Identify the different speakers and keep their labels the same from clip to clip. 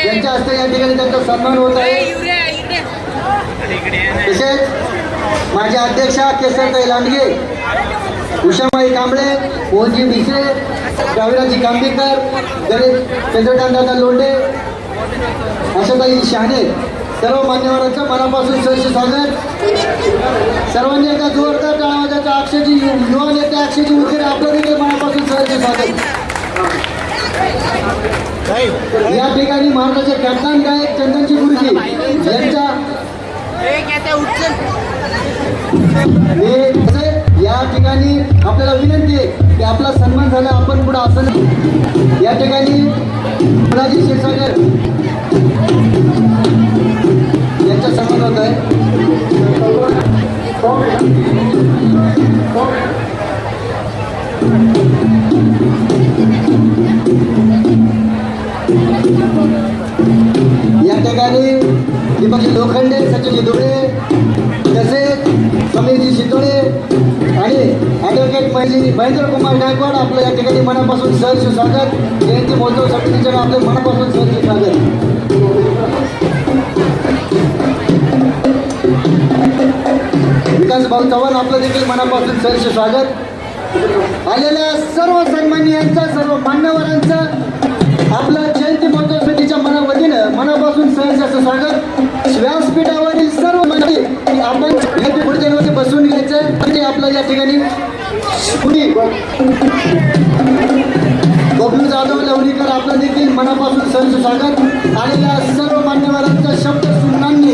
Speaker 1: यांच्या हस्ते या ठिकाणी त्यांचा सन्मान होत आहे। तसेच माझ्या अध्यक्षा केसरताई लांडगे, उषामाई कांबळे, मोहनजी भिसे, रविराजी कांबेकर, गणेश चंद्रकांतदादा लोंढे, आशाताई शहाणे, सर्व मान्यवरांचं मनापासून सहर्ष स्वागत। सर्वांनी एका जोरदार टाळ्याच्या अक्षयजी युवा नेते अक्षयजी उर्फे आपलं देखील मनापासून सहर्ष स्वागत। या ठिकाणी महाराष्ट्राचे ख्यातनाम गायक चंदनजी गुरुजी यांच्या या ठिकाणी आपल्याला विनंती आहे की आपला सन्मान झाला, आपण पुढे आसन या ठिकाणी मुलाजी क्षीरसागर यांचा सन्मान होत आहे। या ठिकाणी दीपकजी लोखंडे, सचिनजी दुबळे, तसेच समीरजी शितोळे आणि ॲडव्होकेट महेंद्र कुमार गायकवाड आपलं या ठिकाणी मनापासून सहर्ष स्वागत। जयंती महोत्सव समितीच्या आपलं मनापासून सहर्ष स्वागत। विकास भाऊ चव्हाण आपलं देखील मनापासून सहर्ष स्वागत। आलेल्या सर्व सन्माननीयांचं, सर्व मान्यवरांचं आपलं जयंती महोत्सव समितीच्या वतीनं मनापासून सहर्ष असं स्वागत। व्यासपीठावरील सर्व मंडळी आपण खुर्च्यांवरती बसून घ्यायचं म्हणजे आपलं या ठिकाणी बबलू जाधव लवणीकर आपलं देखील मनापासून सहर्ष स्वागत। आलेल्या सर्व मान्यवरांचा शब्द सुमनांनी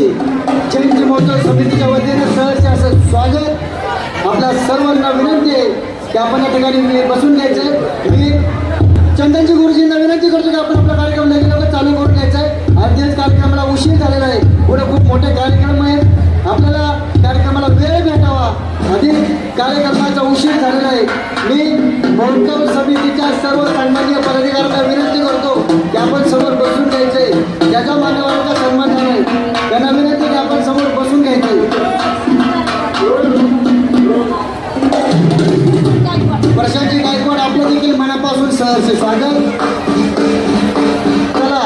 Speaker 1: जयंती महोत्सव समितीच्या वतीनं सहर्ष असं स्वागत। आपल्या सर्वांना विनंती आहे की आपण या ठिकाणी बसून घ्यायचं। मी चंदनजी गुरुजींना विनंती करतो की आपण आपला कार्यक्रम लगेच चालू करून घ्यायचा आहे। आजच कार्यक्रमाला उशीर झालेला आहे, पुढे खूप मोठे कार्यक्रम आहेत, आपल्याला कार्यक्रमाला वेळ भेटावा, अधिक कार्यक्रमाचा उशीर झालेला आहे। मी महोत्सव समितीच्या सर्व सन्माननीय पदाधिकाऱ्यांना विनंती करतो की आपण समोर बसून घ्यायचे। ज्याच्या मान्यवरांचा सन्मान झाला आहे त्यांना विनंती की आपण समोर बसून घ्यायचे। प्रशांतजी गायकवाड आपलं देखील मनापासून सहर्ष स्वागत। चला,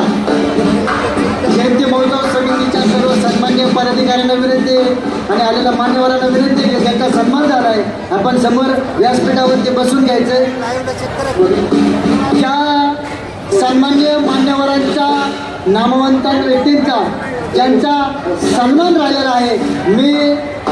Speaker 1: जयंती महोत्सव समितीच्या सर्व सन्माननीय पदाधिकाऱ्यांना विनंती आणि आलेल्या मान्यवरांना विनंती की ज्यांचा सन्मान झाला आहे आपण समोर व्यासपीठावरती बसून घ्यायचंय। या सन्माननीय मान्यवरांच्या, नामवंत व्यक्तींचा ज्यांचा सन्मान राहिलेला आहे, मी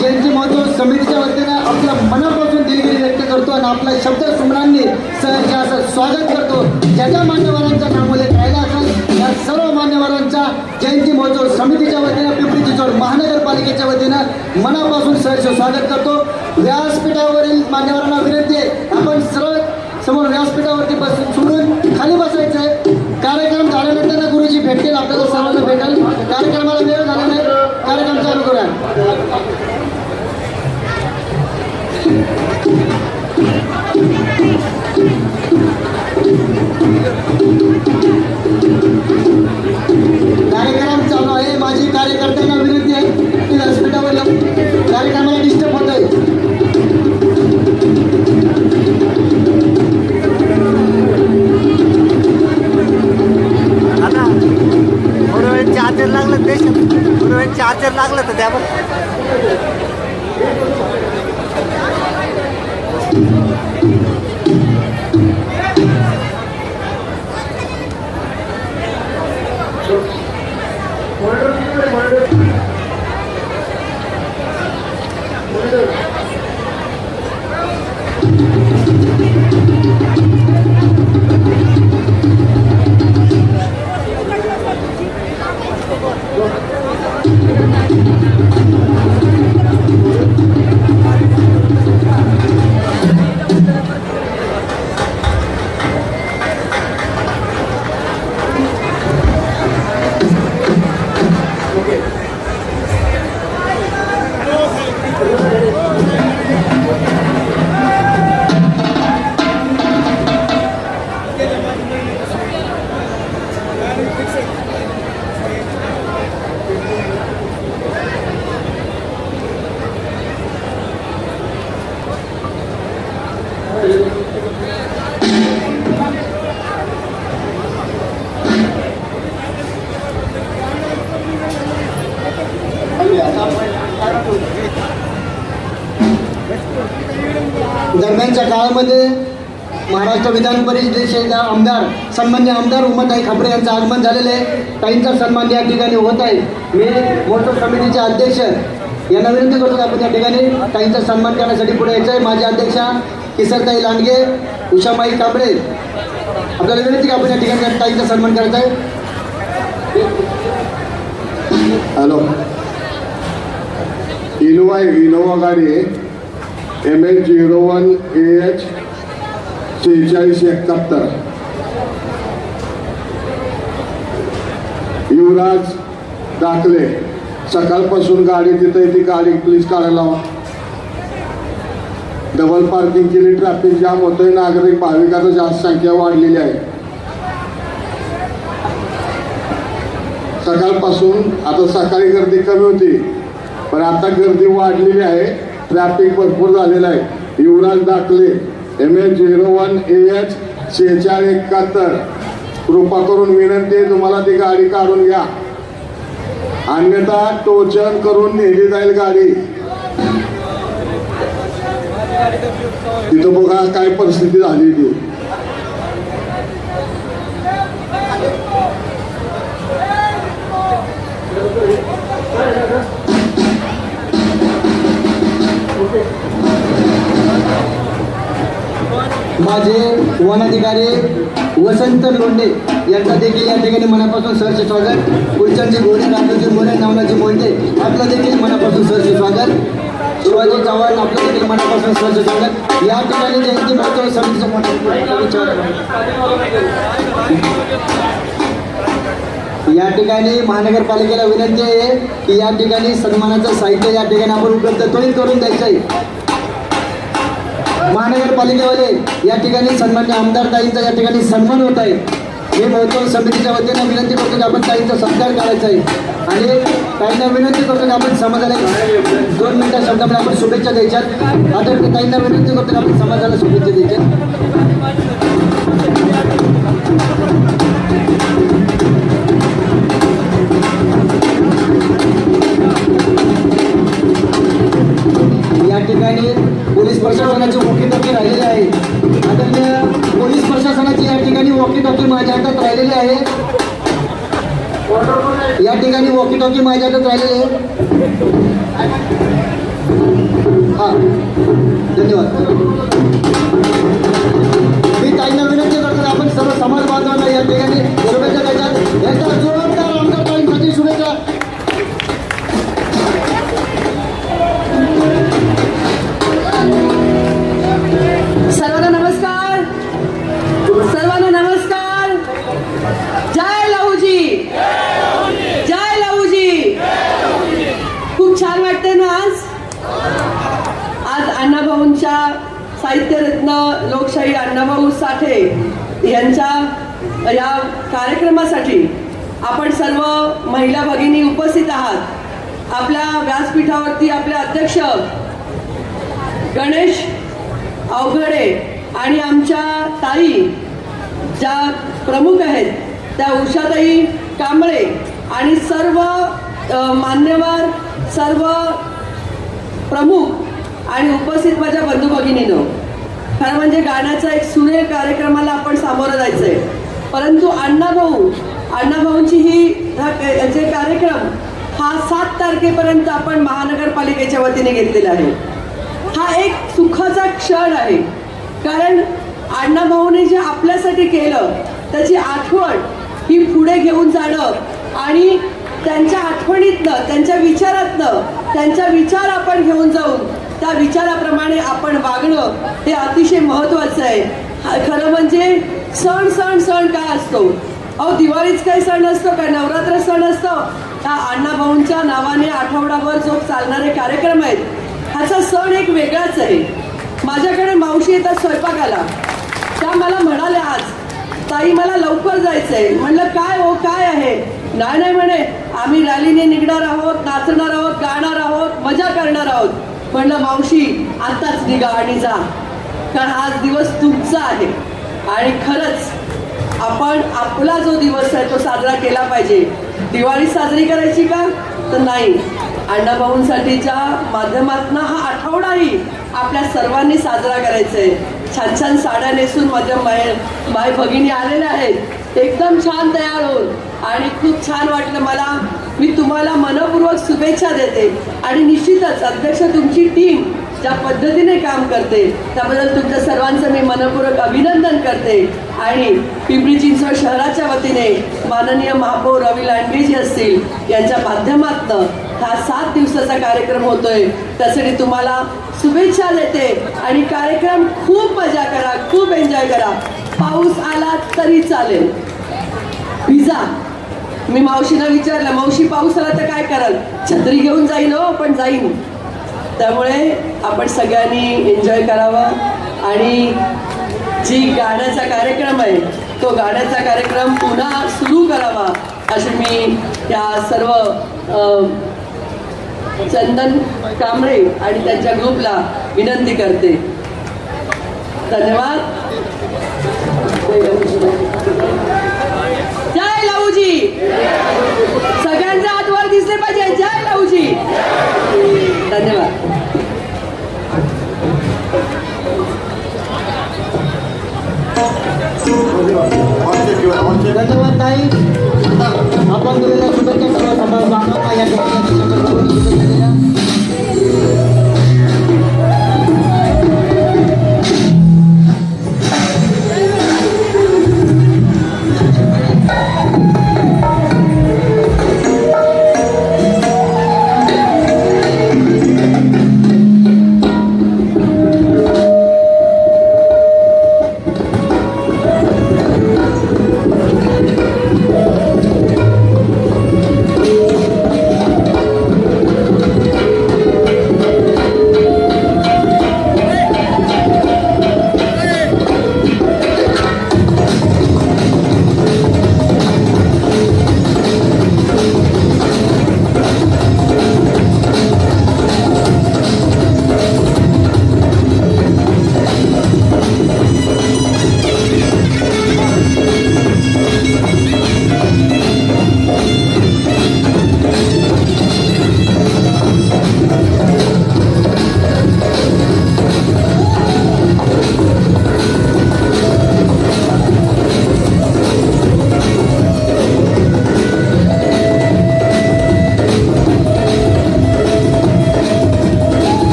Speaker 1: जयंती महोत्सव समितीच्या वतीनं आपल्या मनापासून दिलगिरी व्यक्त करतो आणि आपल्या शब्द सुमनांनी सहर्ष असं स्वागत करतो। ज्याच्या मान्यवरांचा नामोल्लेख राहिला असेल या सर्व मान्यवरांच्या जयंती महोत्सव समितीच्या वतीनं, पिंपरी चिंचवड महानगरपालिकेच्या वतीनं मनापासून सहर्ष स्वागत करतो। व्यासपीठावरील मान्यवरांना विनंती आहे आपण सरळ समोर व्यासपीठावरती सोडून खाली बसायचं आहे। कार्यक्रम झाल्यानंतर गुरुजी भेटतील, आपल्याला सर्वांना भेटेल। कार्यक्रमाला वेळ झाला नाही, कार्यक्रम चालू करूया। कार्यक्रम चालू आहे, माझी कार्यकर्त्यांना विनंती आहे की व्यासपीठावर कार्यक्रमाला डिस्टर्ब होत आहे। चार्जर लागलं देश चार्जर लागलं तर त्यावर आजच्या काळामध्ये महाराष्ट्र विधान परिषदेचे आमदार सन्मान्य आमदार उमाताई खापरे यांचं आगमन झालेलं आहे. ताईंचा सन्मान या ठिकाणी होत आहे. मी मोर्चा समितीचे अध्यक्ष यांना विनंती करतो की आपण या ठिकाणी ताईंचा सन्मान करण्यासाठी पुढे यायचं आहे. माझे अध्यक्षा किशोरताई लांडगे, उषामाई कांबळे, आपल्याला विनंती की आपण या ठिकाणी ताईंचा सन्मान करायचा आहे.
Speaker 2: हॅलो, इनोवा गाडी MH01AH 4671 युवराज दाखले. सकाळपासून गाडी तिथे ती गाडी प्लीज काढायला लावा. डबल पार्किंग केली, ट्रॅफिक जाम होतोय. नागरिक भाविकांची जास्त संख्या वाढलेली आहे. सकाळपासून आता सकाळी गर्दी कमी होती पण आता गर्दी वाढलेली आहे. ट्रॅफिक भरपूर झालेलं आहे. युवराज दाखले MH01AH 4671 कृपा करून विनंती आहे तुम्हाला ती गाडी काढून घ्या, अन्यथा टोचन करून नेली जाईल गाडी. तिथं बघा काय परिस्थिती झाली ती.
Speaker 1: माझे वनाधिकारी वसंत लोंढे यांचा देखील या ठिकाणी मनापासून सहर्ष स्वागत. कुलचंदजी गोरे, रामजी मोरे, नावनाजी मोहिते आपलं देखील मनापासून सहर्ष स्वागत. शिवाजी चव्हाण आपलं देखील मनापासून सहर्ष स्वागत. या ठिकाणी जयंती महोत्सव या ठिकाणी महानगरपालिकेला विनंती आहे की या ठिकाणी सन्मानाचं साहित्य या ठिकाणी आपण उपलब्ध त्वरित करून द्यायचं आहे. महानगरपालिकेवाले या ठिकाणी सन्मान्य आमदार ताईंचा या ठिकाणी सन्मान होत आहे. मी महोत्सव समितीच्या वतीनं विनंती करतो की आपण ताईंचा सत्कार करायचा आहे आणि ताईंना विनंती करतो की आपण समाजाला 2 मिनिटं शब्दामध्ये आपण शुभेच्छा द्यायच्यात. आता ताईंना विनंती करतो की आपण समाजाला शुभेच्छा द्यायच्या. या ठिकाणी पोलीस प्रशासनाची वॉकी टॉकी राहिलेली आहे. आदरणीय पोलीस प्रशासनाची या ठिकाणी वॉकी टॉकी माझ्या हातात राहिलेली आहे. या ठिकाणी वॉकी टॉकी माझ्या हातात राहिलेली आहे. हां, धन्यवाद. मी ताईंना विनंती करतो आपण सर्व समाज बांधवांना या ठिकाणी शुभेच्छा द्यायच्यात. याचा जोरदार आमदार ताईंसाठी शुभेच्छा.
Speaker 3: सर्वांना नमस्कार, सर्वांना नमस्कार. जय लहूजी, जय लहूजी. खूप छान वाटते ना आज अण्णाभाऊंच्या साहित्यरत्न लोकशाही अण्णाभाऊ साठे यांच्या या कार्यक्रमासाठी आपण सर्व महिला भगिनी उपस्थित आहात. आपल्या व्यासपीठावरती आपले अध्यक्ष गणेश अवघडे आणि आमच्या ताई ज्या प्रमुख आहेत त्या उषाताई कांबळे आणि सर्व मान्यवर, सर्व प्रमुख आणि उपस्थित माझ्या बंधू भगिनींनो, खरं म्हणजे गाण्याचा एक सुरेख कार्यक्रमाला आपण सामोरं जायचं आहे. परंतु अण्णाभाऊंची याचे कार्यक्रम हा 7 तारखेपर्यंत आपण महानगरपालिकेच्या वतीने घेतलेला आहे. हा एक सुखाचा क्षण आहे, कारण अण्णाभाऊने जे आपल्यासाठी केलं त्याची आठवण ही पुढे घेऊन जाणं आणि त्यांच्या आठवणीतनं, त्यांच्या विचारातनं, त्यांचा विचार आपण घेऊन जाऊन त्या विचाराप्रमाणे आपण वागणं हे अतिशय महत्त्वाचं आहे. खरं म्हणजे सण सण सण काय असतो, अहो दिवाळीच काही सण असतो काय, नवरात्र सण असतो. त्या अण्णाभाऊंच्या नावाने आठवडाभर जो चालणारे कार्यक्रम आहेत ह्याचा सण एक वेगळाच आहे. माझ्याकडे मावशी येतात स्वयंपाकाला, त्या मला म्हणाल्या आज ताई मला लवकर जायचं आहे. म्हणलं काय हो काय आहे? नाही म्हणे आम्ही रॅलीने निघणार आहोत, नाचणार आहोत, गाणार आहोत, मजा करणार आहोत. म्हणलं मावशी आत्ताच निघा आणि जा, कारण आज दिवस तुमचा आहे आणि खरंच आपण आपला जो दिवस आहे तो साजरा केला पाहिजे. दिवाळी साजरी करायची का तर नाही, अण्णाभाऊंसाठीच्या माध्यमातून हा आठवडाही आपल्या सर्वांनी साजरा करायचा आहे. छान छान साड्या नेसून माझ्या माय भगिनी आलेल्या आहेत एकदम छान तयार होऊन, आणि खूप छान वाटलं मला. मी तुम्हाला मनपूर्वक शुभेच्छा देते आणि निश्चितच अध्यक्ष तुमची टीम ज्या पद्धतीने काम करते त्याबद्दल तुमच्या सर्वांचं मी मनपूर्वक अभिनंदन करते. आणि पिंपरी चिंचवड शहराच्या वतीने माननीय महापौर रवी लांडगेजी असतील यांच्या माध्यमातून हा 7 दिवसाचा कार्यक्रम होतोय, त्यासाठी तुम्हाला शुभेच्छा देते. आणि कार्यक्रम खूप मजा करा, खूप एन्जॉय करा. पाऊस आला तरी चालेल, भिजा. मी मावशीला विचारलं, मावशी पाऊस आला तर काय कराल? छत्री घेऊन जाईन हो, पण जाईन. त्यामुळे आपण सगळ्यांनी एन्जॉय करावा. आणि जी गाण्याचा कार्यक्रम आहे तो गाण्याचा कार्यक्रम पुन्हा सुरू करावा अशी मी त्या सर्व चंदन कांबळे आणि त्यांच्या ग्रुपला विनंती करते. धन्यवाद. जय लहूजी. सगळ्यांचे हात वर दिसले पाहिजे. जय लहूजी. धन्यवाद.
Speaker 1: धन्यवाद ताई. आपण दिलेल्या शुभेच्छा सर्व समाजाला या ठिकाणी शुभेच्छा दिल्या.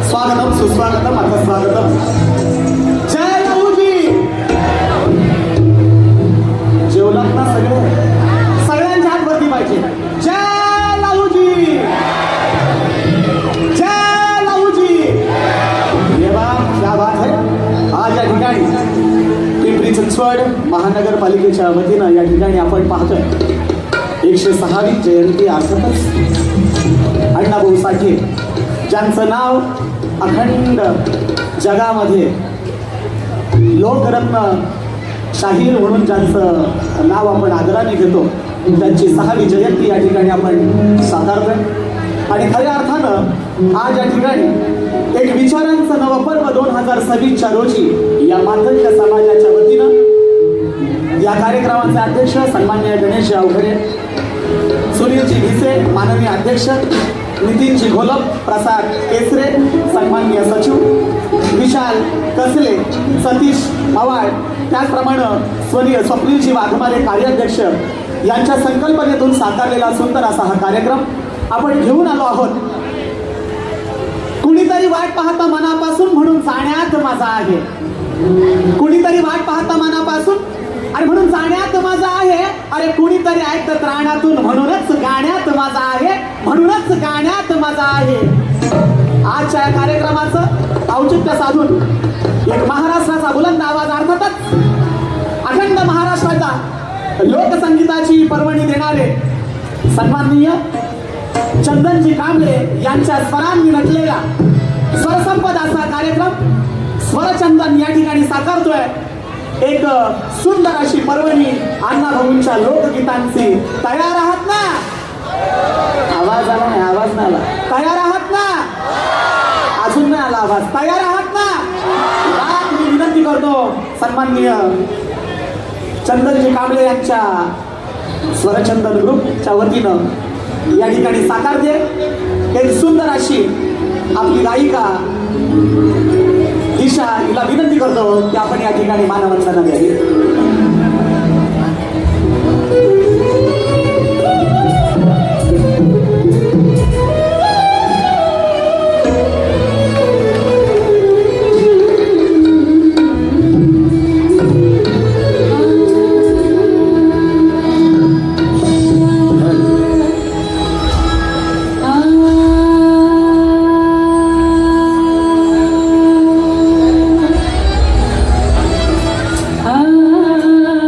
Speaker 4: स्वागतम सुस्वागतम आता स्वागतम. जय लहूजी. जेवलात ना सगळे? सगळ्यांच्या हात वरती पाहिजे. जय लहूजी. जय लहूजी. ये बा क्या बात है. आज या ठिकाणी पिंपरी चिंचवड महानगरपालिकेच्या वतीनं या ठिकाणी आपण पाहतोय 106वी जयंती. अर्थातच अण्णाभाऊ साठे ज्यांचं नाव अखंड जगामध्ये लोकरत्न शाहीर म्हणून ज्यांचं नाव आपण आदराने घेतो त्यांची 6वी जयंती या ठिकाणी आपण साकारतोय. आणि खऱ्या अर्थानं आज या ठिकाणी एक विचारांचं नवपर्व 2026च्या रोजी या मातंग समाजाच्या वतीनं या कार्यक्रमाचे अध्यक्ष सन्माननीय गणेश अवघडे, सुनीलजी भिसे माननीय अध्यक्ष, नितीनजी घोलप, प्रसाद केसरे सन्माननीय सचिव, विशाल कसले, सतीश पवार, त्याचप्रमाणे स्वप्नीलजी वाघमारे कार्याध्यक्ष यांच्या संकल्पनेतून साकारलेला सुंदर असा हा कार्यक्रम आपण घेऊन आलो आहोत. कुणीतरी वाट पाहता मनापासून म्हणून जाण्यात माझा आहे. कुणीतरी वाट पाहता मनापासून आणि म्हणून जाण्यात माझा आहे अरे कुणीतरी ऐकत रानातून म्हणूनच गाण्यात माझा आहे, म्हणूनच गाण्यात माझा आहे. आजच्या या कार्यक्रमाचं औचित्य साधून एक महाराष्ट्राचा बुलंद आवाज, अर्थातच अखंड महाराष्ट्राचा लोकसंगीताची पर्वणी देणारे सन्माननीय चंदनजी कांबळे यांच्या स्वरांनी नटलेला स्वरसंपद असा कार्यक्रम स्वरचंदन या ठिकाणी साकारतोय. एक सुंदर अशी पर्वणी अण्णाभाऊंच्या लोकगीतांची. तयार आहात ना? आवाज आला नाही, आवाज नाही आला. तयार आहात ना? अजून नाही आला आवाज. तयार आहात ना? मी विनंती करतो सन्माननीय चंदनजी कांबळे यांच्या स्वरचंदन ग्रुपच्या वतीनं या ठिकाणी साकारते एक सुंदर अशी आपली गायिका दिशा, हिला विनंती करतो की आपण या ठिकाणी मानवंदना द्यावी.
Speaker 5: Ah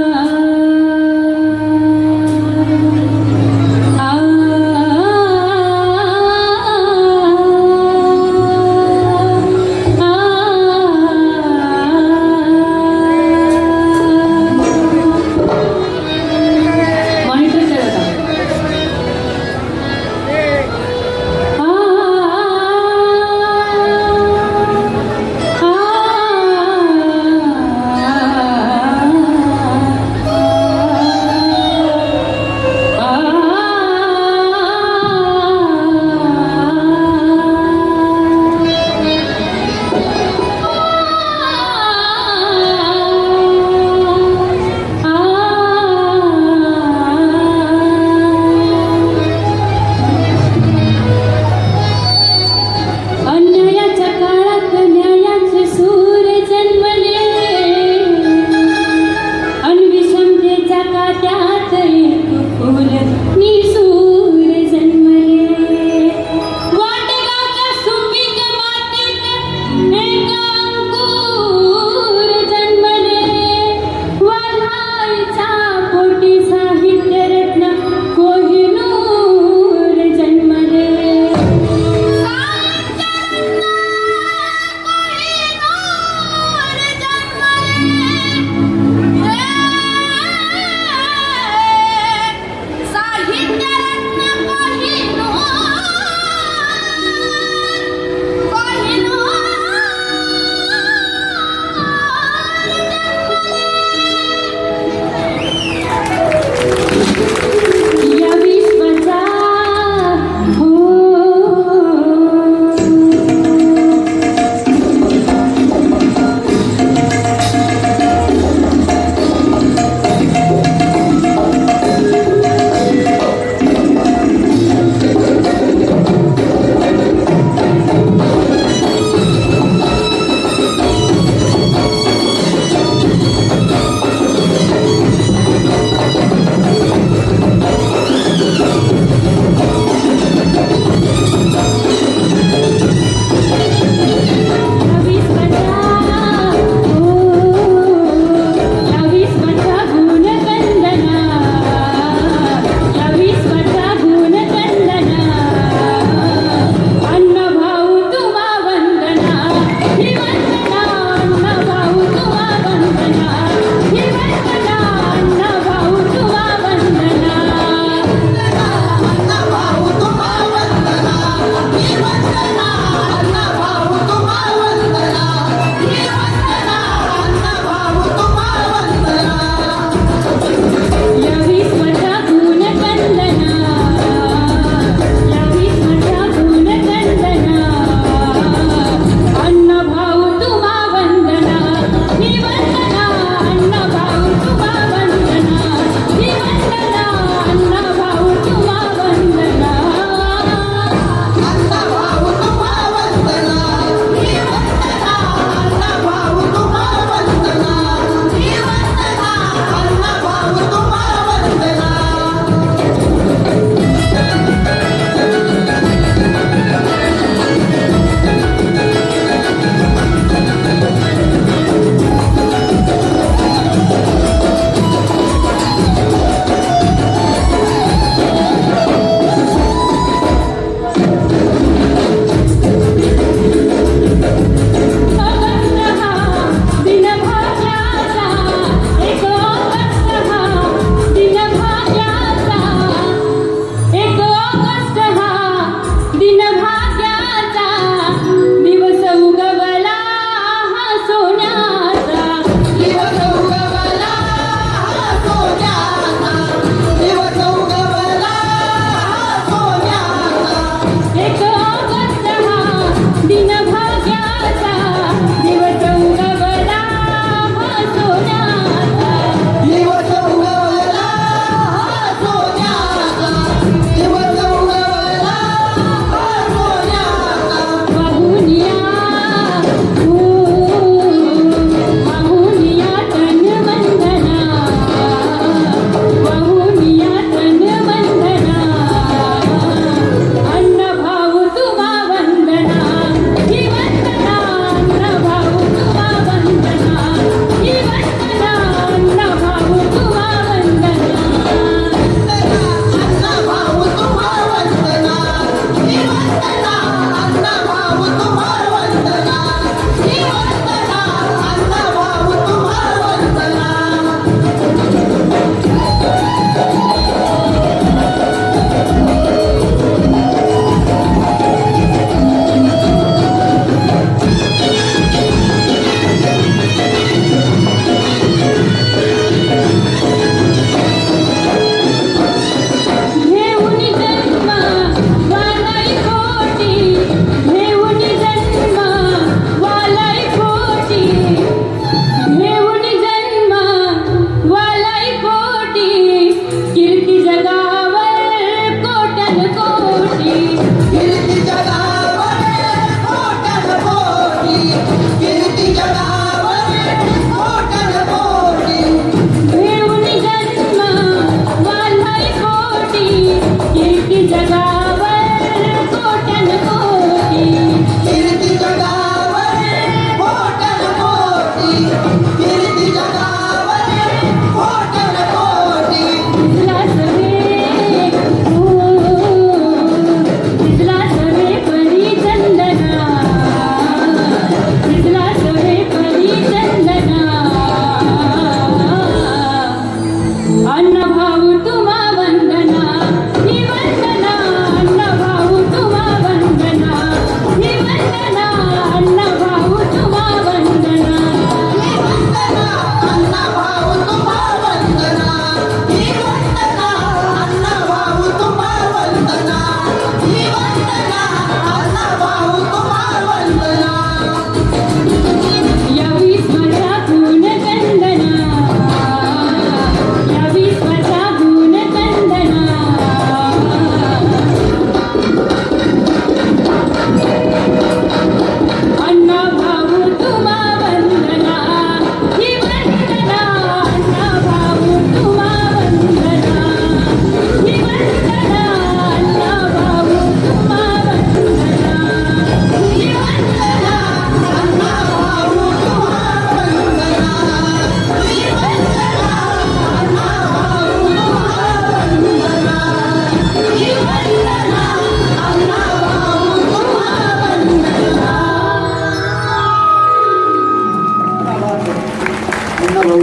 Speaker 4: अण्णाभाऊ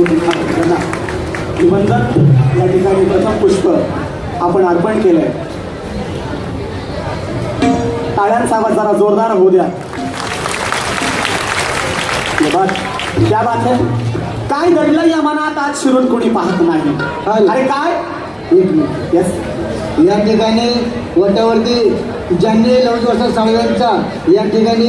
Speaker 4: यांना निबंधन या ठिकाणी प्रथम पुष्प आपण अर्पण केलंय. टाळ्यांचा आवाज जरा जोरदार होऊ द्या. क्या बात है. काय घडलं या मनात आज शिरून कोणी पाहत नाही. अरे काय.
Speaker 1: एक मिनिट.
Speaker 4: येस.
Speaker 1: या ठिकाणी वटावरती ज्यांनी लवजी साळव्यांचा या ठिकाणी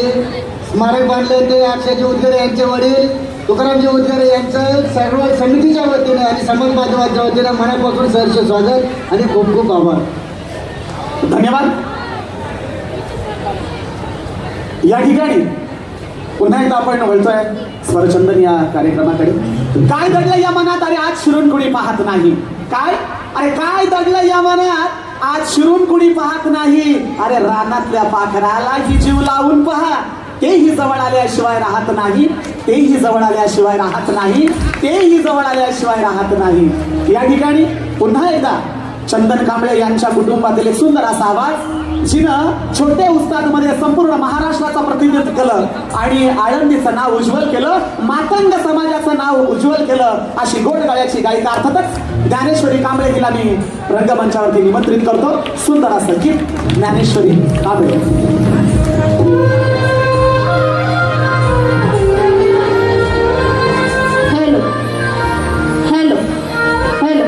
Speaker 1: स्मारक बांधले ते अक्षयजी उदगीर यांचे वडील तुकारामजी उदगीर यांचं सर्व समितीच्या वतीने आणि समाज बांधवांच्या वतीने मनापासून सहर्ष स्वागत आणि खूप खूप आभार.
Speaker 4: धन्यवाद. या ठिकाणी पुन्हा एकदा आपण वळतोय स्वरचंदन या कार्यक्रमाकडे. काय दडलं या मनात अरे आज शिरून कोणी पाहत नाही. काय. अरे काय दडलं या मनात आज शिरून कोणी पाहत नाही. अरे रानातल्या पाखराला ही जीव लावून पहा. तेही जवळ आल्याशिवाय राहत नाही. तेही जवळ आल्याशिवाय राहत नाही. तेही जवळ आल्याशिवाय राहत नाही. या ठिकाणी पुन्हा एकदा चंदन कांबळे यांच्या कुटुंबातील एक सुंदर असा आवाज जिनं छोटे उस्ताद मध्ये संपूर्ण महाराष्ट्राचं प्रतिनिधित्व केलं आणि आळंदीचं नाव उज्ज्वल केलं. मातंग समाजाचं नाव उज्ज्वल केलं. अशी गोड गाण्याची गायिका अर्थातच ज्ञानेश्वरी कांबळे तिला मी रंगमंचावरती निमंत्रित करतो. सुंदर असं गीत Dnyaneshwari Kamble.
Speaker 5: Hello hello hello.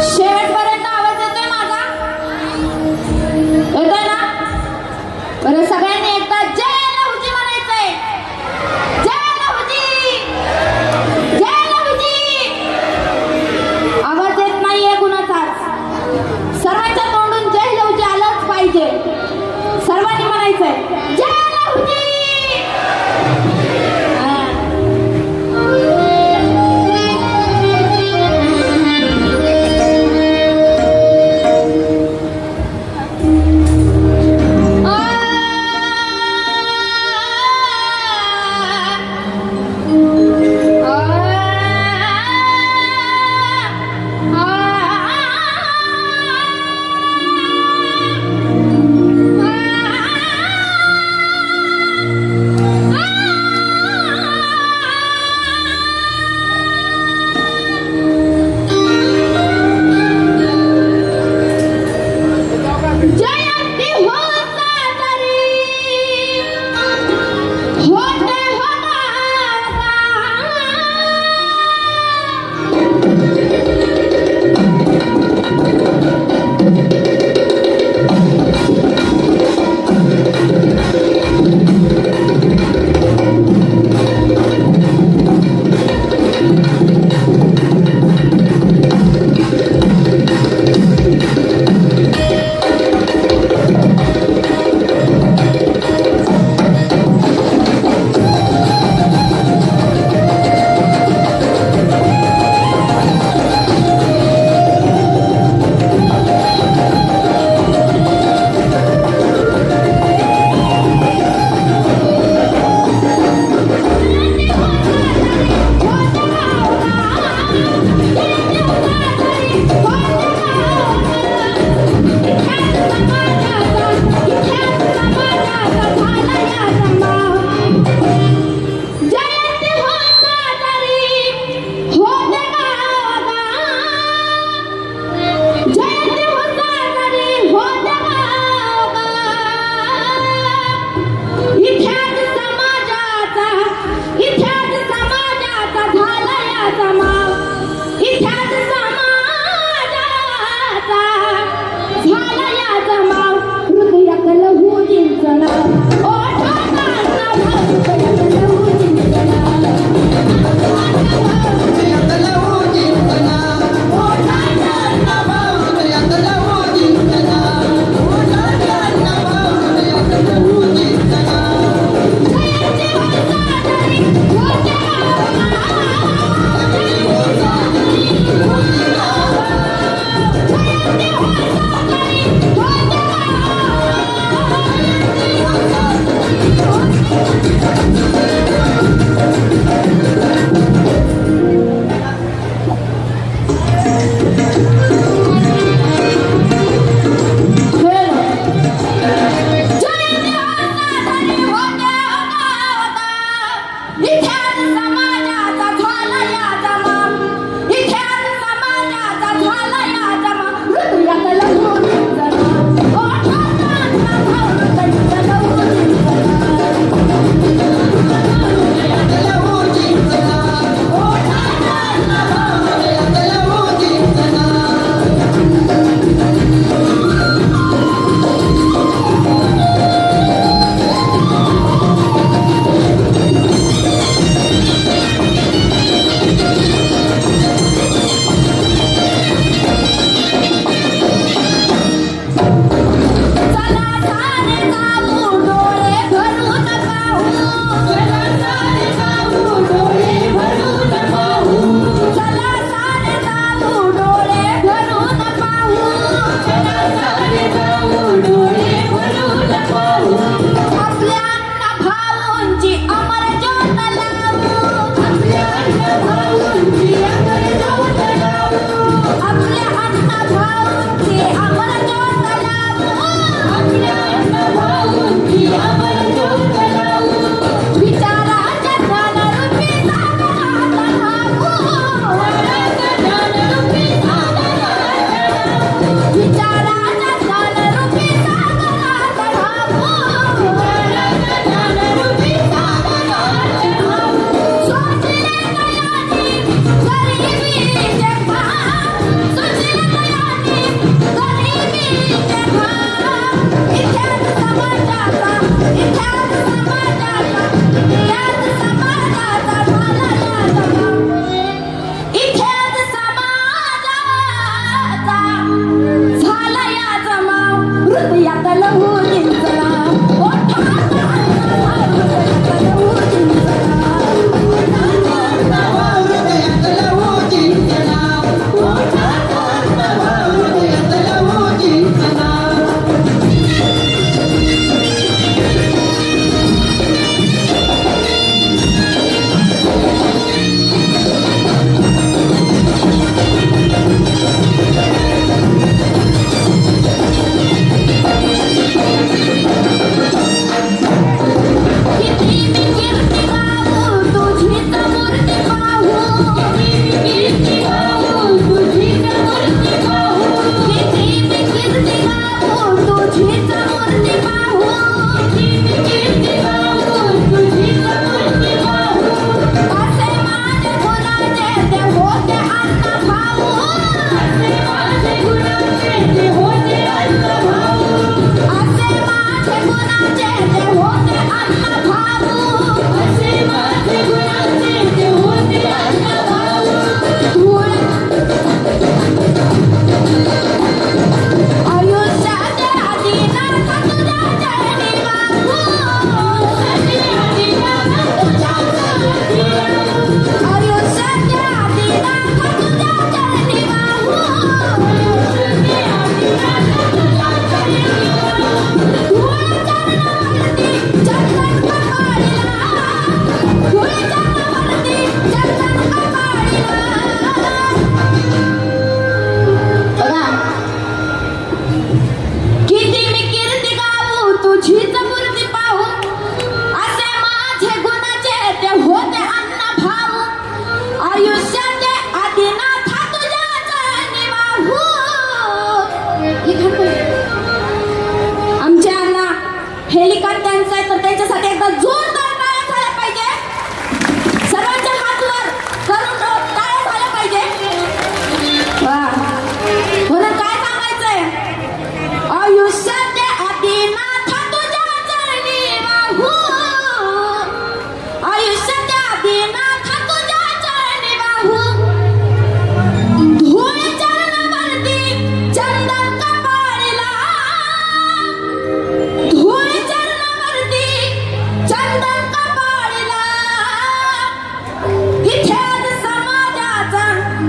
Speaker 5: शेवटपर्यंत आवाज येतोय माझा. येतोय ना. बरं सगळ्यांनी एक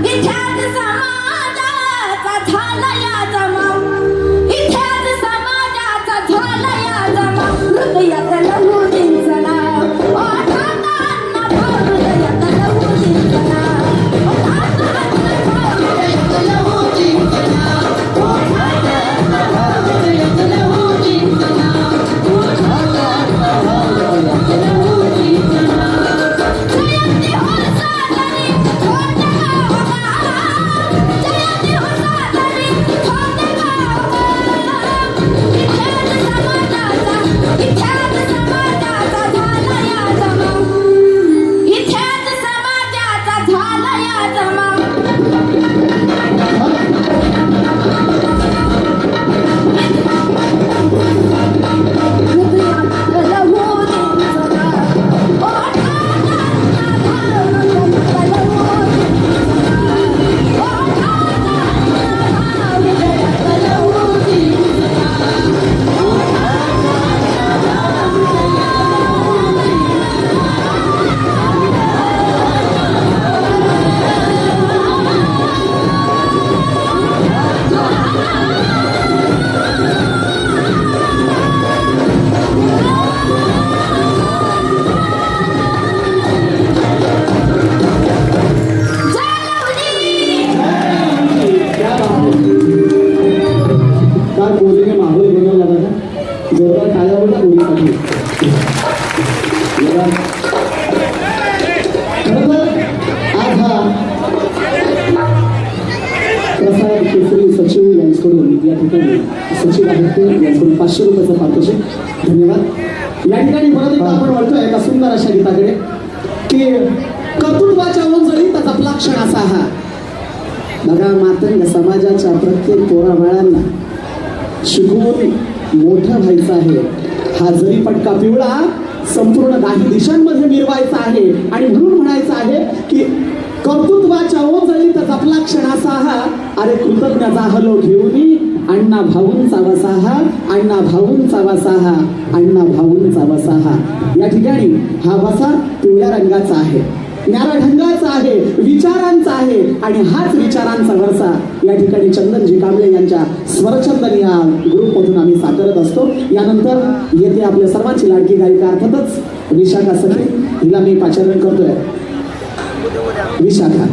Speaker 5: इथ्याच समाजाचा झाला या जमा इथ्याच समाजाचा झाला या जमा हृदयात लहू चिंचना ओठात अन्नभाव हृदयात लहू चिंचना ओठात अन्नभाव हृदयात लहू चिंचना ओठात अन्नभाव हृदयात लहू चिंचना ओठात अन्नभाव हृदयात लहू चिंचना जयंती हो सादरी होते गावा जयंती हो सादरी होते गावा इथ्याच समाजाचा झाला या जमा इथ्याच समाजाचा झाला या जमा हृदयात लहू चिंचना ओठात अन्नभाव हृदयात लहू चिंचना ओठात अन्नभाव हृदयात लहू चिंचना
Speaker 4: काय कोहलीने माहोल बनवला बघा जोरदार टाळ्या बोला कोहलीसाठी बघा. खरं तर आज हा प्रसाद केसरी सचिव यांच्याकडून या ठिकाणी सचिव आहेत ते यांच्याकडून 500 रुपयाचं पारितोषिक धन्यवाद. या ठिकाणी परत एकदा आपण म्हणतोय एका सुंदर अशा गीताकडे की कर्तृत्वाच्या ओंजळीत जपला क्षण असा हा बघा. मातंग समाजाच्या प्रत्येक पोराबाळांना शिकवून मोठं व्हायचं आहे. हा जरी पटका पिवळा संपूर्ण काही दिशांमध्ये मिरवायचा आहे आणि म्हणून म्हणायचं आहे की कर्तृत्वाच्या ओंजळीत जपला क्षण असा हा अरे कृतज्ञता हलो घेऊनी अण्णा भाऊंचा वसाहा अण्णा भाऊंचा वसाहा अण्णा भाऊंचा वसाहा. या ठिकाणी हा वसा पिवळ्या रंगाचा आहे, न्यारा ढंगाचा आहे, विचारांचा आहे आणि हाच विचारांचा वरसा या ठिकाणी चंदनजी कांबळे यांच्या स्वरचंदन या ग्रुपमधून आम्ही साकारत असतो. यानंतर येथे आपल्या सर्वांची लाडकी गायिका अर्थातच विशाखा सखी हिला मी पाचारण करतोय. विशाखा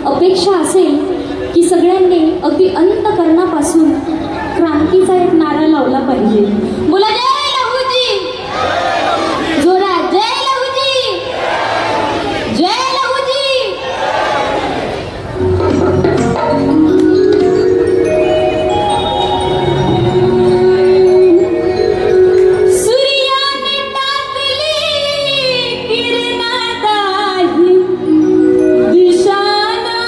Speaker 5: अपेक्षा असेल की सगळ्यांनी अगदी अंतःकरणापासून क्रांतीचा एक नारा लावला पाहिजे. बोला जय लहूजी, जोरात जय लहूजी, जय लहूजी. सूर्याने टाकली किरणादाही दिशाना,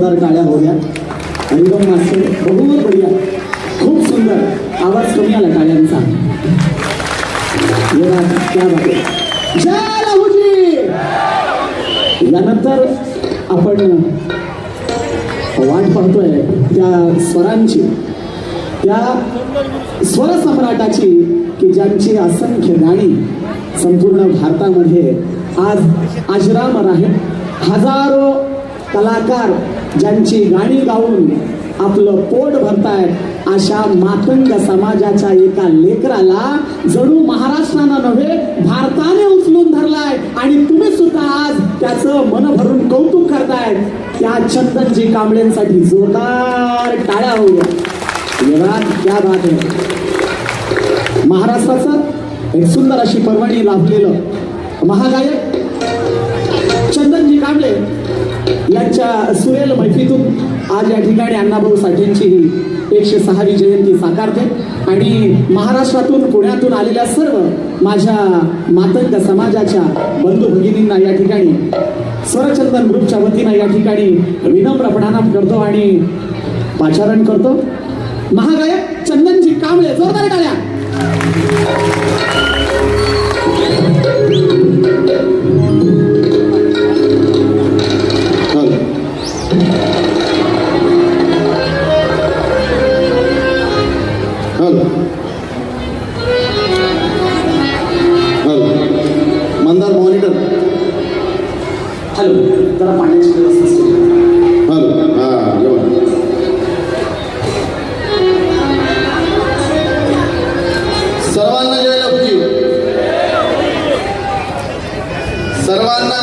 Speaker 4: जोरदार टाळ्या हो गया. एकदम मस्त, बहुत बढिया, खूप सुंदर. आवाज कमी आला टाळ्यांचा. ये बात, क्या बात आहे. जय राहुजी. यानंतर आपण वाट पाहतोय त्या स्वरांची, त्या स्वर सम्राटाची की ज्यांची असंख्य गाणी संपूर्ण भारतामध्ये आज अजरामर आहे. हजारो कलाकार ज्यांची गाणी गाऊन आपलं पोट भरतायत, अशा मातंग समाजाच्या एका लेकराला जणू महाराष्ट्रानं नव्हे भारताने उचलून धरलाय आणि तुम्ही सुद्धा आज त्याचं मन भरून कौतुक करतायत. त्या चंदनजी कांबळेंसाठी जोरदार टाळ्या होऊया. क्या बात आहे. महाराष्ट्राचं एक सुंदर अशी पर्वणी लाभलेलं महागायक चंदनजी कांबळे यांच्या सुरेल मैफीतून आज या ठिकाणी अण्णाभाऊ साठेंची ही 106वी जयंती साकारते आणि महाराष्ट्रातून पुण्यातून आलेल्या सर्व माझ्या मातंग समाजाच्या बंधू भगिनींना या ठिकाणी स्वरचंदन ग्रुपच्या वतीनं या ठिकाणी विनम्र प्रणाम करतो आणि पाचारण करतो. महागायक चंदनजी कांबळे, जोरदार टाळ्या.
Speaker 2: मंदार मॉनिटर.
Speaker 4: हॅलो, जरा पाण्याची व्यवस्था सुरू.
Speaker 2: हॅलो, हां जेवण. सर्वांना जय लहुजी. सर्वांना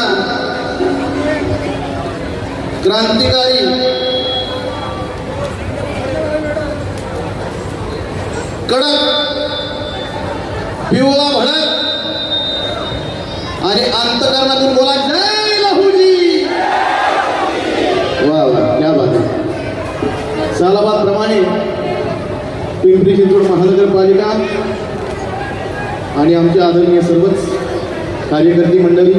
Speaker 2: क्रांतिकारी कडक पिवळा भडक आणि अंतकरणातून बोला जय लहुजी. वा वा, क्या बात आहे. सालाबाद प्रमाणे पिंपरी चिंचवड महानगरपालिका आणि आमचे आदरणीय सर्वच कार्यकर्ती मंडळी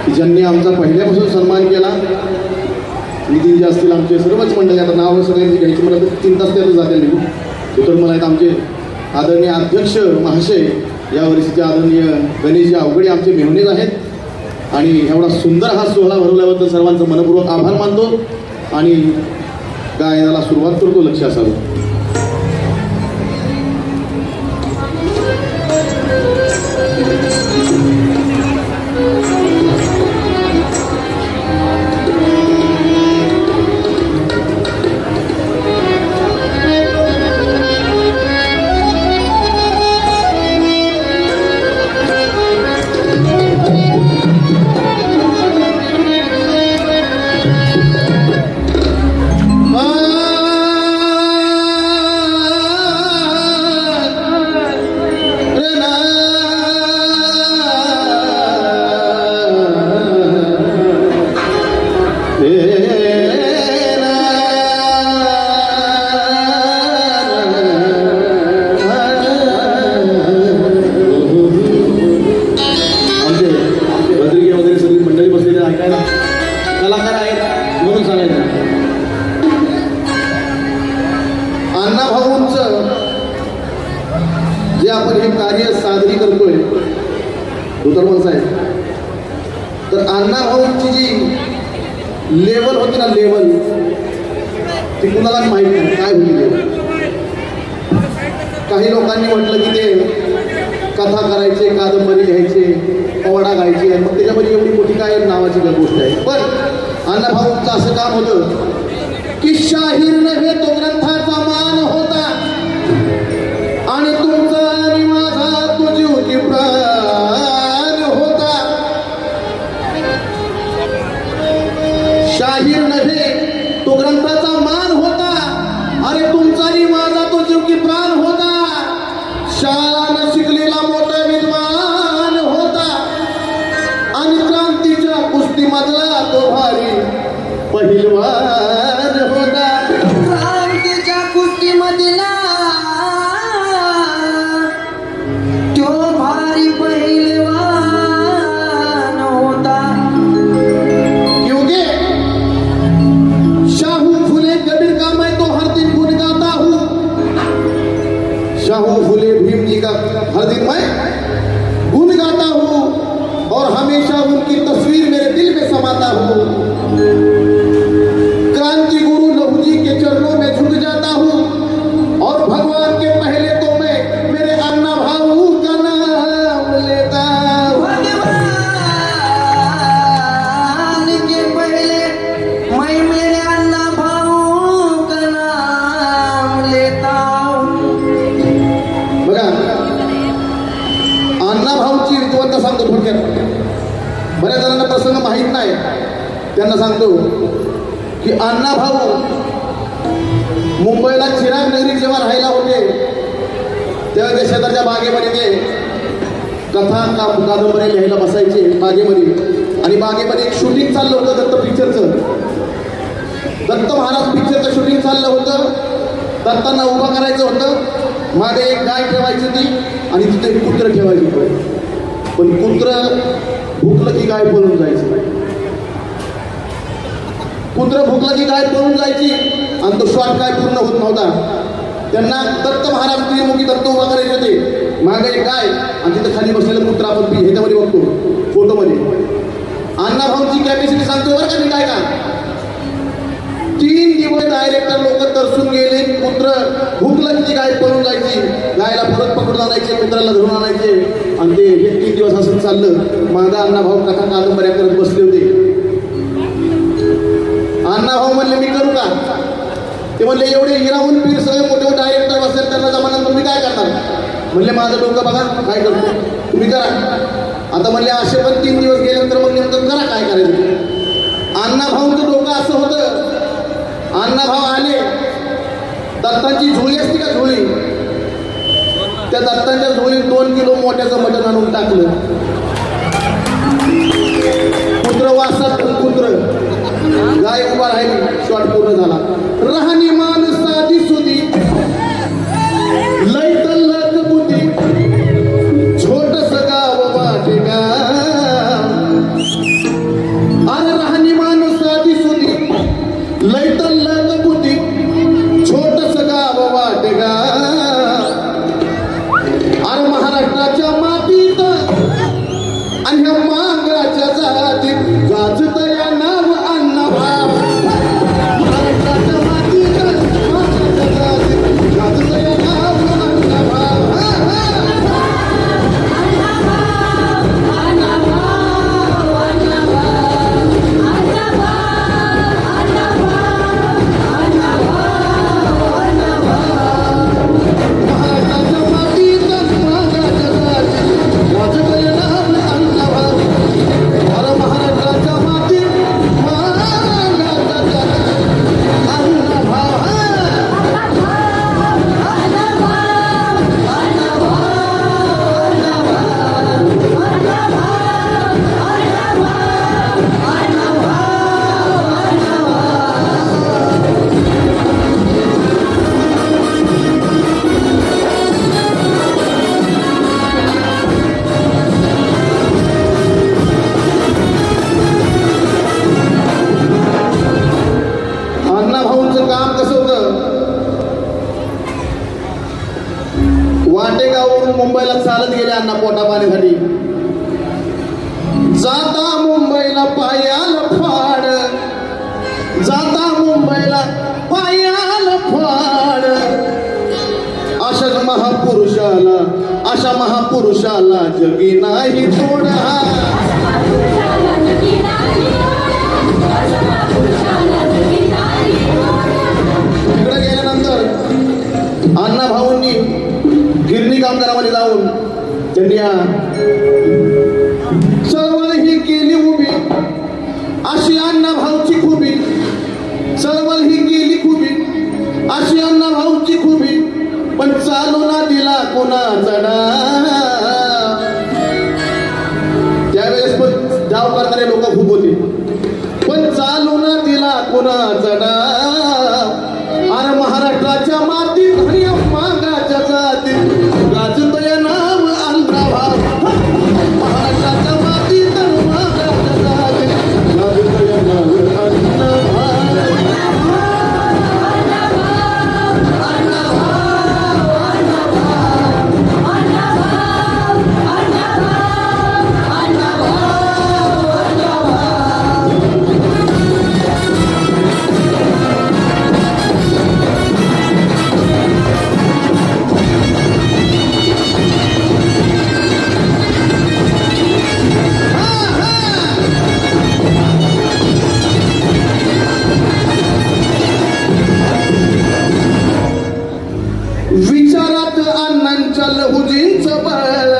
Speaker 2: की ज्यांनी आमचा पहिल्यापासून सन्मान केला. नितीन जे असतील आमचे सर्वच मंडळी, आता नाव सगळ्यांची घ्यायची मला तर 3 तास त्यातच जाते निघून. तर मला आहेत आमचे आदरणीय अध्यक्ष महाशय, यावर्षीचे आदरणीय गणेशजी अवघडे आमचे मेहनेज आहेत आणि एवढा सुंदर हा सोहळा भरवल्याबद्दल सर्वांचं मनपूर्वक आभार मानतो आणि गायनाला सुरुवात करतो. लक्ष असावं. जे आपण हे कार्य साजरी करतोय धोतरमल साहेब, तर अण्णाभाऊंची जी लेवल होती ना, लेवल ती कुणाला माहित नाही काय होती लेवल. काही लोकांनी म्हटलं की ते कथा करायचे, कादंबरी लिहायचे, पवडा गायचे, मग त्याच्यामध्ये एवढी मोठी काय नावाची गोष्ट आहे. पण अण्णाभाऊंचं असं काम होतं की शाहीर नव्हे तो ग्रंथाचा मान होता आणि तुमचा आणि माझा तो जीव की प्राण होता. शाहीर नव्हे तो ग्रंथाचा मान होता आणि तुमचा आणि माझा तो जीव की प्राण होता. शाळानं शिकलेला मोठा विद्वान होता आणि क्रांतीच्या कुस्तीमधला तो भारी पहिलवान होता.
Speaker 3: क्रांतीच्या कुस्तीमध्ये
Speaker 2: शाहू फुले भीम जी का हर दिन मैं गुण गाता हूँ और हमेशा उनकी तस्वीर मेरे दिल में समाता हूँ। क्रांति गुरु लहू जी के चरणों में झुक जाता हूँ और भगवान के पहले तो मैं मेरे अन्ना भाऊ का नाम लेता हूँ।
Speaker 1: भगवान के पहले मैं मेरे अन्ना भाऊ का नाम लेता हूँ।
Speaker 2: बघा अण्णा भाऊची रीतवंत सांगतो थोडक्यात. बऱ्याच जणांना प्रसंग माहीत नाही, त्यांना सांगतो की अण्णा भाऊ मुंबईला चिराग नगरीत जेव्हा राहायला होते तेव्हा ते शेजारच्या बागेमध्ये ते कथा कादंबरी लिहायला बसायचे बागेमध्ये. आणि बागेमध्ये एक शूटिंग चाललं होतं दत्त पिक्चरचं. दत्त महाराज पिक्चरचं शूटिंग चाललं होतं. दत्तांना उभा करायचं होतं. मागे एक गाय ठेवायची होती आणि तिथे एक कुत्रं ठेवायचं होतं. पण कुत्रं भुकलं की गाय पळून जायचं. कुत्रं भुकलं की गाय पळून जायची आणि तो शॉट काय पूर्ण होत नव्हता. त्यांना दत्त महाराज त्रिमुखी दत्त उभा करायचे होते. मागे एक गाय आणि तिथं खाली बसलेलं कुत्रा आपण ह्याच्यामध्ये बघतो फोटोमध्ये. अण्णा भाऊची कॅपॅसिटी सांगतो बरं का मी काय का. 3 दिवस डायरेक्टर लोक तरसून गेले. कुत्र भुकलं की गाय पळून जायची. गायला परत पकडून आणायचे, कुत्र्याला धरून आणायचे आणि ते 3 दिवस असं चाललं. माझा अण्णा भाऊ कथा कादंबऱ्या करत बसले होते. अण्णा भाऊ म्हणले मी करू का. ते म्हणले एवढे हिराहून पीर सगळे मोठे डायरेक्टर बसले त्यांना जमान्यात तुम्ही काय करणार. म्हणले माझं डोकं बघा काय करतो तुम्ही करा. आता म्हणले असे पण 3 दिवस गेल्यानंतर मग नेमकं करा काय करायचं. अण्णा भाऊंचं डोकं असं होतं. अण्णा भाऊ आले. दत्तांची झोळी असते का झोळी, त्या दत्तांच्या झोळीत 2 किलो मोठ्याचं मटण आणून टाकलं. कुत्र वासात कुत्र गाय उभा राहिली. शॉट पूर्ण झाला. राहणीमान साधी सुधी लय तल्लक बुद्धी छोटस गाव वाटेगा. अरे राहणीमान साधी सुधी लय तल्लक बुद्धी छोटस गाव वाटेगा. अरे महाराष्ट्राच्या मातीत आणि ह्या मांगराच्या जातीत गाजत या नाव अण्णा भाऊ. महाराष्ट्राच्या मातीत मांगराच्या जातीत गाजत या नाव अण्णा भाऊ. महाराष्ट्राच्या मातीत मांगराच्या जातीत गाजत या नाव अण्णा भाऊ. अरे महाराष्ट्राच्या मातीत मांगराच्या जातीत अण्णा भाऊ. अण्णा भाऊंचं काम कसं होतं. वाटेगाववरून मुंबईला चालत गेले अण्णा पोटा पाण्यासाठी. जाता मुंबईला पायाला फाड, जाता मुंबईला पायाला फाड. अशाच महापुरुषाला, अशा महापुरुषाला जगी नाही थोडा. तिकडे गेल्यानंतर अण्णा भाऊंनी गिरणी कामगारामध्ये जाऊन त्यांनी चळवळ ही केली उभी. अशी अण्णा भाऊची खुबी. चळवळ ही केली खुबी अशी अण्णा भाऊची खुबी. पण चालू ना दिला कोणाचा डाव. त्यावेळेस पण डाव करणारे लोक खूप होते. पण चालू ना दिला कोणाचा डाव. अरे महाराष्ट्राच्या मातीत आणि मागाच्या जातीत गाजत या नाव अण्णा भाऊ. महाराष्ट्राच्या मातीत आणि मागाच्या जातीत गाजत या नाव अण्णा भाऊ. विचारात अण्णांच्या लहुजींचं बळ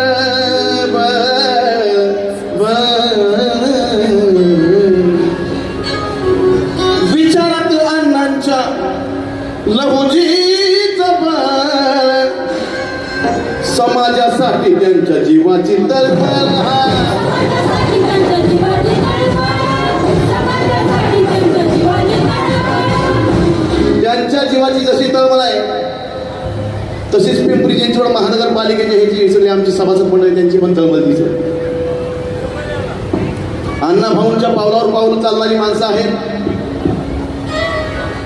Speaker 2: विचारात अण्णांच्या लहुजींचं बळ समाजासाठी त्यांच्या जीवाची तळमळ
Speaker 5: समाजासाठी त्यांच्या जीवाची तळमळ, समाजासाठी त्यांच्या जीवाची तळमळ.
Speaker 2: त्यांच्या जीवाची जशी तळमळ आहे तशीच पिंपरी चिंचवड महानगरपालिकेच्या ह्याची सगळी आमची सभासद मंडळी त्यांची पण तळमळ दिसत. अण्णा भाऊंच्या पावलावर पाऊल चालणारी माणसं आहेत.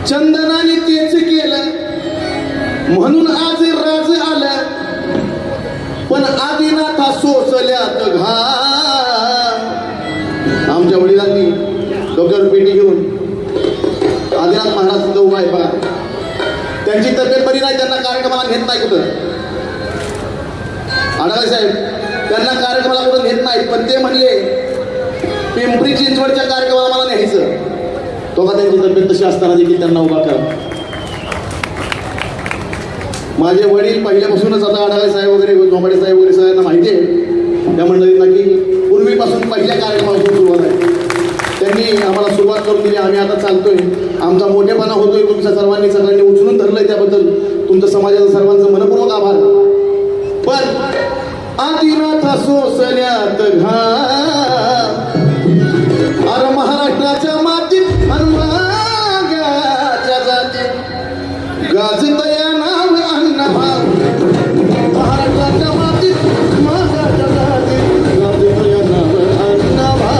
Speaker 2: चंदनाने तेच केलं म्हणून आज राज आलं, पण आदिनाथा सोसल्यात घाम. आमच्या वडिलांनी डोक्यावर पेटी घेऊन आदिनाथ महाराज तिथं उभा आहे बघा. त्यांची तब्येत बरी नाही, त्यांना कार्यक्रमाला नेत नाही कुठं. आढावे साहेब त्यांना कार्यक्रमाला कुठं नेत नाहीत, पण ते म्हणले पिंपरी चिंचवडच्या कार्यक्रमाला मला न्यायचं. तो का त्यांची तब्येत तशी असताना देखील त्यांना उभा करा. माझे वडील पहिल्यापासूनच आता आढावे साहेब वगैरे झोंबाडे साहेब वगैरे सगळ्यांना माहिती आहे त्या मंडळींना की पूर्वीपासून पहिल्या कार्यक्रमापासून सुरुवात आहे. त्यांनी आम्हाला सुरुवात करून दिली. आम्ही आता चालतोय. आमचा मोठेपणा होतोय. तुमच्या सगळ्यांनी उचलून धरलंय त्याबद्दल तुमचं समाजाचं सर्वांचं मनपूर्वक आभार. पण आदिनाथ सोसल्यात घाम, अरे महाराष्ट्राच्या मातीत हनुमागाच्या जातीत गाजतया नाव अण्णाभाऊ. महाराष्ट्राच्या मातीत मागाच्या जातीत गाजतया नाव अण्णाभाऊ.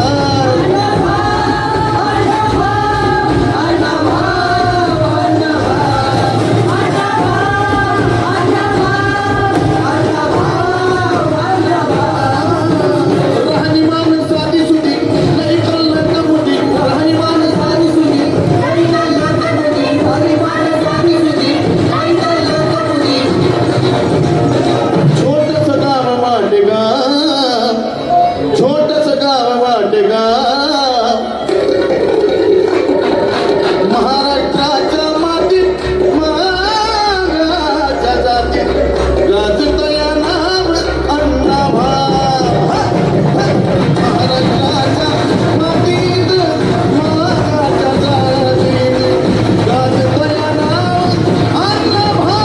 Speaker 2: राहणीमान साधी सुधी नाही तर लग्नमुठी. राहणीमान साधी सुधी नाही तर लग्नमुठी. राहणीमान साधी सुधी नाही तर लग्नमुठी. छोटंसं गाव वाटेगाव, छोटंसं गाव वाटेगाव, महाराष्ट्राच्या मातीत मागाच्या जातीत गाजतया नाव अण्णाभाऊ. महाराष्ट्राच्या मातीत मागाच्या जातीत गाजतया नाव अण्णाभाऊ.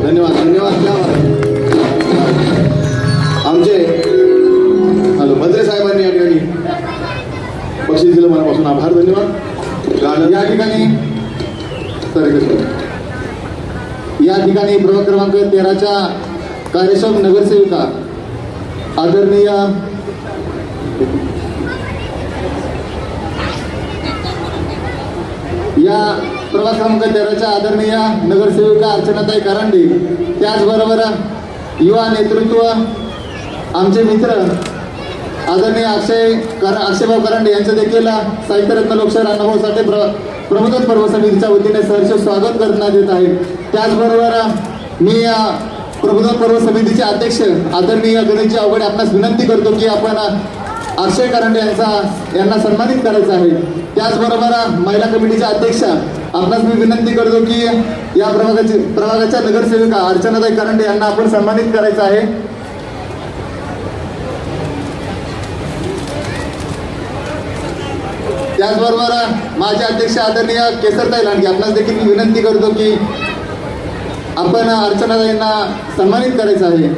Speaker 2: धन्यवाद धन्यवाद. आमचे भद्रे साहेबांनी या ठिकाणी बक्षीस दिलं, मनापासून आभार. धन्यवाद.
Speaker 4: या ठिकाणी प्रभाग क्रमांक 13च्या कार्यक्षम नगरसेविका आदरणीय या प्रभाग क्रमांक 13च्या आदरणीय नगरसेविका अर्चनाताई करांडे, त्याचबरोबर युवा नेतृत्व आमचे मित्र आदरणीय अक्षयभाऊ करांडे यांचं देखील साहित्यरत्न लोकशाहीर अण्णाभाऊ साठे प्रबोधन पर्व समितीच्या वतीने सहर्ष स्वागत करण्यात येत आहे. त्याचबरोबर मी प्रबोधन पर्व समितीचे अध्यक्ष आदरणीय गणेशजी अवघडे आपणास विनंती करतो की आपण अक्षय करांडे यांना सन्मानित करायचं आहे. त्याचबरोबर महिला कमिटीच्या अध्यक्षा आपणास मी विनंती करतो की या प्रभागाच्या नगरसेविका अर्चनाताई करांडे यांना आपण सन्मानित करायचं आहे. त्याचबरोबर माझे अध्यक्ष आदरणीय केसरताई लांडगे आपणास देखील मी विनंती करतो की आपण अर्चनाताईंना सन्मानित करायचं आहे.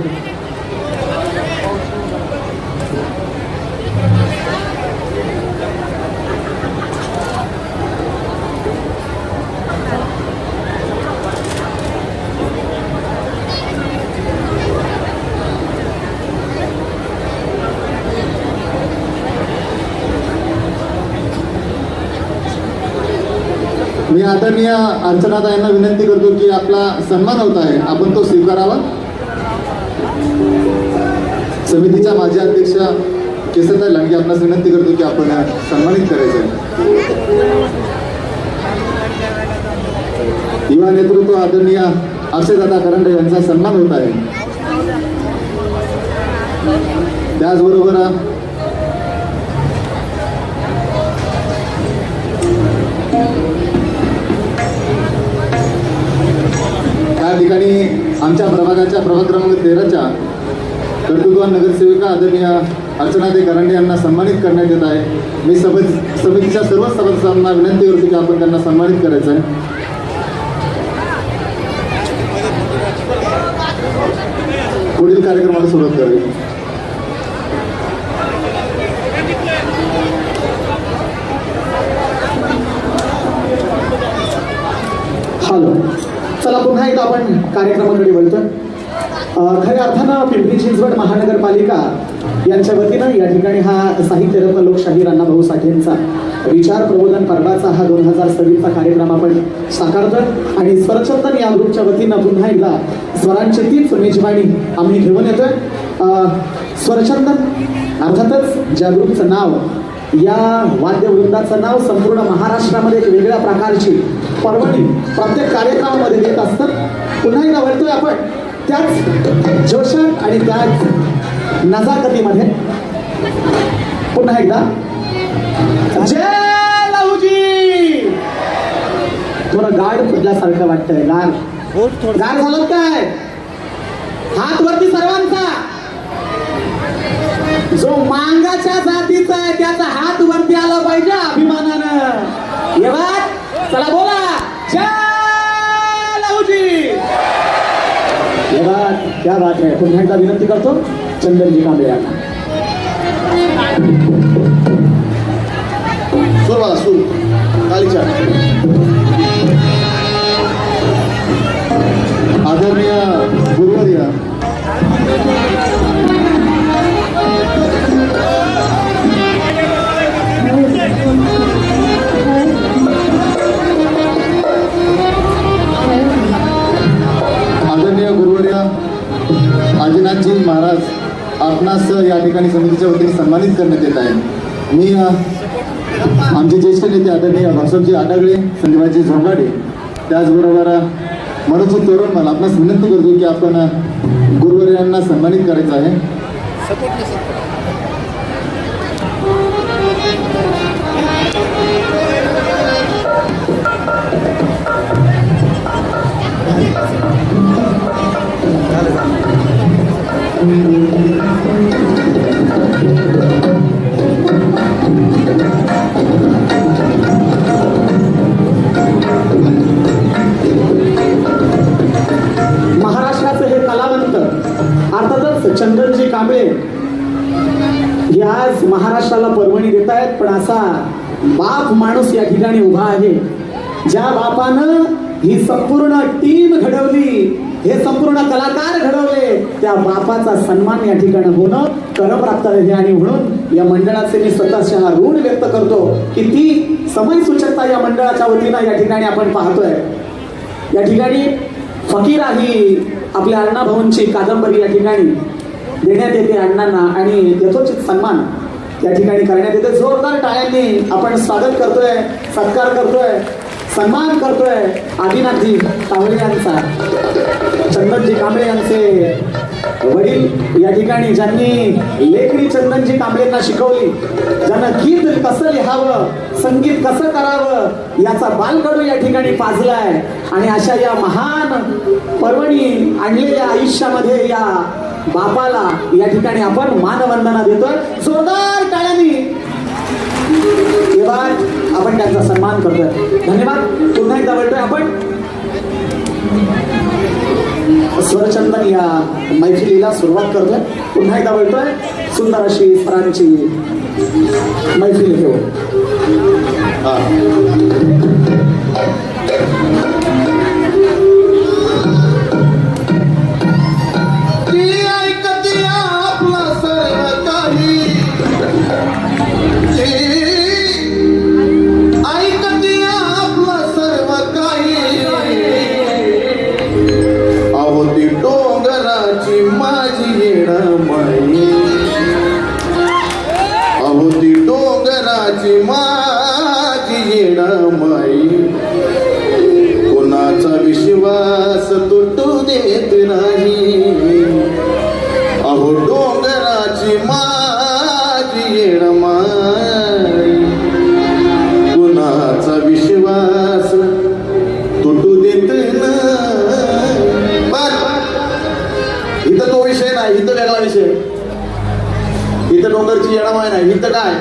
Speaker 2: मी आदरणीय अर्चनाताईंना विनंती करतो की आपला सन्मान होत आहे, आपण तो स्वीकारावा. समितीच्या माजी अध्यक्ष केसरताई लांडगे आपणास विनंती करतो की आपण सन्मानित करायचं आहे. युवा नेतृत्व आदरणीय अक्षयदादा करंडे यांचा सन्मान होत आहे. त्याचबरोबर त्या ठिकाणी आमच्या प्रभागाच्या प्रभाग क्रमांक 13च्या कर्तृत्ववान नगरसेविका आदरणीय अर्चनाताई करंडे यांना सन्मानित करण्यात येत आहे. मी समितीच्या सर्व सदस्यांना विनंती करतो की आपण त्यांना सन्मानित करायचं आहे. पुढील कार्यक्रमाला सुरुवात करावी.
Speaker 4: हॅलो, चला पुन्हा एकदा आपण कार्यक्रमाकडे वळतो. खऱ्या अर्थानं पिंपरी चिंचवड महानगरपालिका यांच्या वतीनं या ठिकाणी हा साहित्यरत्न लोकशाहीर अण्णाभाऊ साठेंचा विचार प्रबोधन पर्वाचा हा 2026चा कार्यक्रम आपण साकारतोय. आणि स्वरचंदन या ग्रुपच्या वतीनं पुन्हा एकदा स्वरांची तीच मेजवानी आम्ही घेऊन येतोय. स्वरचंदन अर्थातच ज्या ग्रुपचं नाव, या वाद्यवृंदाचं नाव संपूर्ण महाराष्ट्रामध्ये एक वेगळ्या प्रकारची पर्वणी प्रत्येक कार्यक्रमामध्ये देत असतं. पुन्हा एकदा वळतोय आपण त्याच जोशात आणि त्याच नजाकतीमध्ये. पुन्हा एकदा जय लहुजी. थोडं गाड फुटल्यासारखं वाटतंय. गाड झालं काय? हात वरती सर्वांचा. जो मांगाच्या जातीचा आहे त्याचा हात वरती आला पाहिजे अभिमानानं. ये बात, चला बोला जय लहुजी. ये बात, क्या बात आहे. पुन्हा एकदा विनंती करतो चंदनजी कांबळे यांना.
Speaker 2: सूर बघा, सूर तालीच्या. आदरणीय गुरुवर्य आदिनाथजी महाराज आपणास या ठिकाणी समितीच्या वतीने सन्मानित करण्यात येत आहे. मी आमचे ज्येष्ठ नेते आदरणीय भाऊसाहेबजी आडागळे, संदीपाजी झोंगाडे, त्याचबरोबर मनोज तोरणमाल आपणास विनंती करतो की आपण गुरुवर्यांना सन्मानित करायचं आहे.
Speaker 4: महाराष्ट्राचे हे कलावंत अर्थातच चंदनजी कांबळे हे आज महाराष्ट्राला पर्वणी देत आहेत. पण असा बाप माणूस या ठिकाणी उभा आहे, ज्या बापानं ही संपूर्ण टीम घडवली, हे संपूर्ण कलाकार घडवले, त्या बापाचा सन्मान या ठिकाणी होणं करप्राप्त आहे. आणि म्हणून या मंडळाचे मी स्वतःच्या ऋण व्यक्त करतो की ती समय सूचकता या मंडळाच्या वतीनं या ठिकाणी आपण पाहतोय. या ठिकाणी फकीराही आपल्या अण्णाभाऊंची कादंबरी या ठिकाणी देण्यात येते अण्णांना आणि यथोचित सन्मान या ठिकाणी करण्यात येते. जोरदार टाळ्यांनी आपण स्वागत करतोय, सत्कार करतोय, सन्मान करतोय आदिनाथजी कांबळे यांचा. चंदनजी कांबळे यांचे वडील या ठिकाणी ज्यांनी लेखणी चंदनजी कांबळेंना शिकवली, ज्यांना गीत कसं लिहावं, संगीत कसं करावं याचा बालकडू या ठिकाणी पाजलाय. आणि अशा या महान पर्वणी आणलेल्या आयुष्यामध्ये या बापाला या ठिकाणी आपण मानवंदना देतोय. जोरदार टाळ्यांनी आपण त्यांचा सन्मान करतोय. धन्यवाद. पुन्हा एकदा बोलतोय आपण स्वरचंदन या मैफिलीला सुरुवात करतोय. पुन्हा एकदा बोलतोय सुंदर अशी स्वरांची मैफिल घेऊन.
Speaker 2: ऐकते आपलं सर्व तुटू देत नाही. अहो डोंगराची माझी येणमाई, कुणाचा विश्वास तुटू देत नाही. इथं तो विषय नाही, इथं वेगळा विषय. इथं डोंगरची येणमाई नाही, इथं काय